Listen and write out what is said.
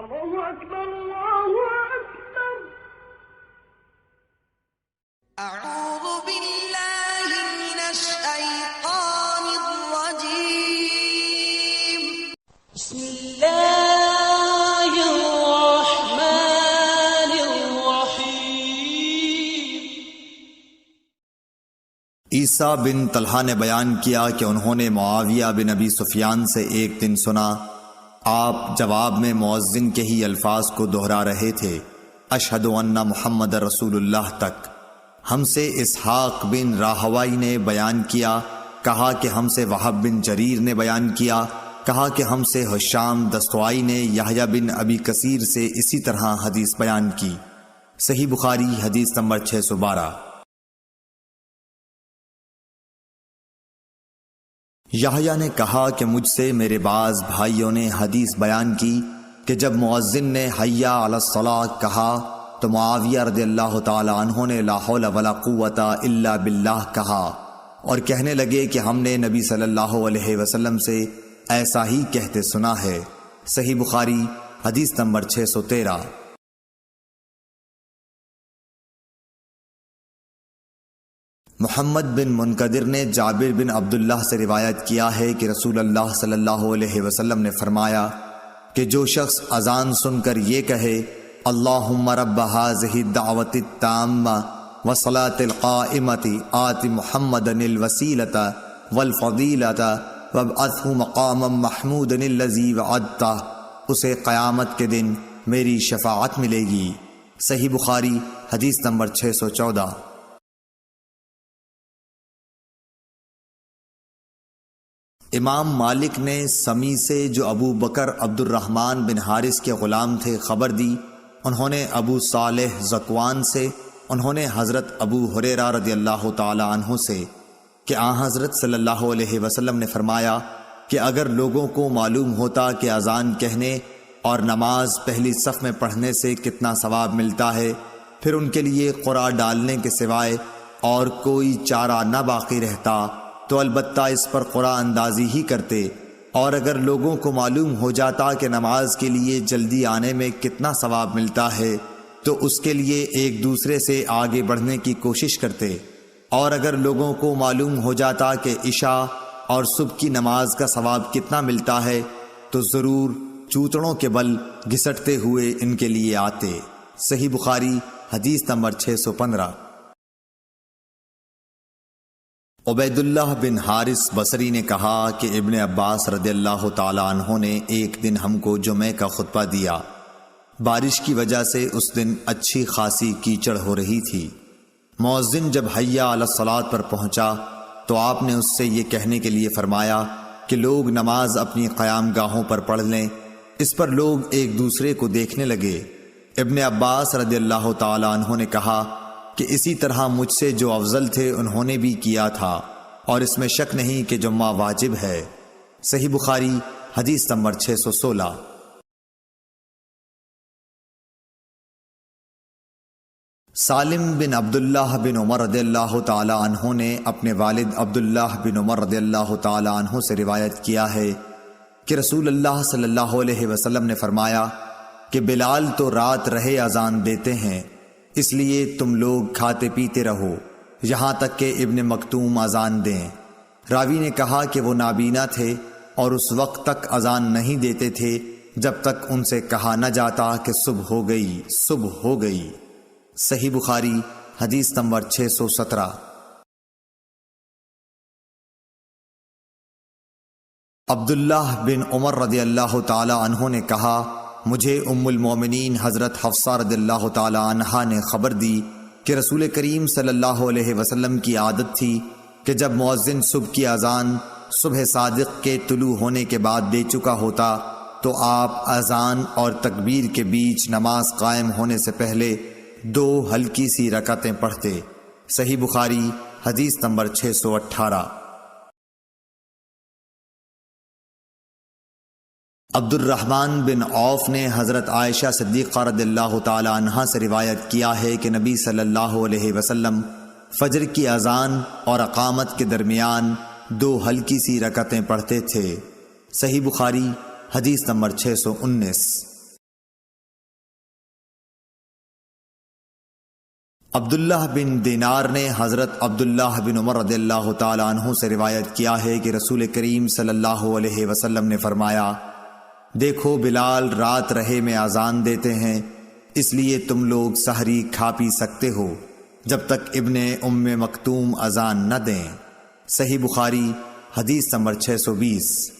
الله أكبر الله أكبر. أعوذ بالله من الشيطان الرجيم. بسم الله الرحمن الرحيم. عیسیٰ بن طلحہ نے بیان کیا کہ انہوں نے معاویہ بن ابی سفیان سے ایک دن سنا، آپ جواب میں مؤذن کے ہی الفاظ کو دہرا رہے تھے، اشہد ان محمد رسول اللہ تک۔ ہم سے اسحاق بن راہوائی نے بیان کیا، کہا کہ ہم سے وہب بن جریر نے بیان کیا، کہا کہ ہم سے ہشام دستوائی نے یحییٰ بن ابی کثیر سے اسی طرح حدیث بیان کی۔ صحیح بخاری حدیث نمبر 612۔ یحییٰ نے کہا کہ مجھ سے میرے بعض بھائیوں نے حدیث بیان کی کہ جب مؤذن نے حی علی الصلاۃ کہا تو معاویہ رضی اللہ تعالی عنہ نے لا حول ولا قوت الا باللہ کہا، اور کہنے لگے کہ ہم نے نبی صلی اللہ علیہ وسلم سے ایسا ہی کہتے سنا ہے۔ صحیح بخاری حدیث نمبر 613۔ محمد بن منقدر نے جابر بن عبداللہ سے روایت کیا ہے کہ رسول اللہ صلی اللہ علیہ وسلم نے فرمایا کہ جو شخص اذان سن کر یہ کہے اللہم رب ھذہ الدعوۃ التامہ والصلاۃ القائمۃ آت محمدا الوسیلۃ والفضیلۃ وابعثہ مقاما محمودا الذی وعدتہ، اسے قیامت کے دن میری شفاعت ملے گی۔ صحیح بخاری حدیث نمبر 614۔ امام مالک نے سمی سے جو ابو بکر عبد الرحمن بن حارث کے غلام تھے خبر دی، انہوں نے ابو صالح ذکوان سے، انہوں نے حضرت ابو ہریرہ رضی اللہ تعالی عنہ سے کہ آن حضرت صلی اللہ علیہ وسلم نے فرمایا کہ اگر لوگوں کو معلوم ہوتا کہ اذان کہنے اور نماز پہلی صف میں پڑھنے سے کتنا ثواب ملتا ہے، پھر ان کے لیے قرعہ ڈالنے کے سوائے اور کوئی چارہ نہ باقی رہتا تو البتہ اس پر قرعہ اندازی ہی کرتے، اور اگر لوگوں کو معلوم ہو جاتا کہ نماز کے لیے جلدی آنے میں کتنا ثواب ملتا ہے تو اس کے لیے ایک دوسرے سے آگے بڑھنے کی کوشش کرتے، اور اگر لوگوں کو معلوم ہو جاتا کہ عشاء اور صبح کی نماز کا ثواب کتنا ملتا ہے تو ضرور چوتڑوں کے بل گھسٹتے ہوئے ان کے لیے آتے۔ صحیح بخاری حدیث نمبر 615۔ عبید اللہ بن حارث بصری نے کہا کہ ابن عباس رضی اللہ تعالی عنہ نے ایک دن ہم کو جمعہ کا خطبہ دیا، بارش کی وجہ سے اس دن اچھی خاصی کیچڑ ہو رہی تھی۔ مؤذن جب حی علی الصلاۃ پر پہنچا تو آپ نے اس سے یہ کہنے کے لیے فرمایا کہ لوگ نماز اپنی قیام گاہوں پر پڑھ لیں۔ اس پر لوگ ایک دوسرے کو دیکھنے لگے۔ ابن عباس رضی اللہ تعالی عنہ نے کہا کہ اسی طرح مجھ سے جو افضل تھے انہوں نے بھی کیا تھا، اور اس میں شک نہیں کہ جمعہ واجب ہے۔ صحیح بخاری حدیث نمبر 616۔ سالم بن عبداللہ بن عمر رضی اللہ تعالی عنہ نے اپنے والد عبداللہ بن عمر رضی اللہ تعالی عنہ سے روایت کیا ہے کہ رسول اللہ صلی اللہ علیہ وسلم نے فرمایا کہ بلال تو رات رہے اذان دیتے ہیں، اس لیے تم لوگ کھاتے پیتے رہو یہاں تک کہ ابن مکتوم اذان دیں۔ راوی نے کہا کہ وہ نابینا تھے اور اس وقت تک اذان نہیں دیتے تھے جب تک ان سے کہا نہ جاتا کہ صبح ہو گئی، صبح ہو گئی۔ صحیح بخاری حدیث نمبر 617۔ عبداللہ بن عمر رضی اللہ تعالی عنہ نے کہا مجھے ام المومنین حضرت حفصہ رضی اللہ تعالی عنہا نے خبر دی کہ رسول کریم صلی اللہ علیہ وسلم کی عادت تھی کہ جب مؤذن صبح کی اذان صبح صادق کے طلوع ہونے کے بعد دے چکا ہوتا تو آپ اذان اور تکبیر کے بیچ نماز قائم ہونے سے پہلے 2 ہلکی سی رکعتیں پڑھتے۔ صحیح بخاری حدیث نمبر 618۔ عبد الرحمن بن عوف نے حضرت عائشہ صدیقہ رضی اللہ تعالی عنہا سے روایت کیا ہے کہ نبی صلی اللہ علیہ وسلم فجر کی اذان اور اقامت کے درمیان 2 ہلکی سی رکعتیں پڑھتے تھے۔ صحیح بخاری حدیث نمبر 619۔ عبداللہ بن دینار نے حضرت عبداللہ بن عمر رضی اللہ تعالیٰ عنہ سے روایت کیا ہے کہ رسول کریم صلی اللہ علیہ وسلم نے فرمایا، دیکھو بلال رات رہے میں اذان دیتے ہیں، اس لیے تم لوگ سحری کھا پی سکتے ہو جب تک ابن ام مکتوم اذان نہ دیں۔ صحیح بخاری حدیث نمبر 620۔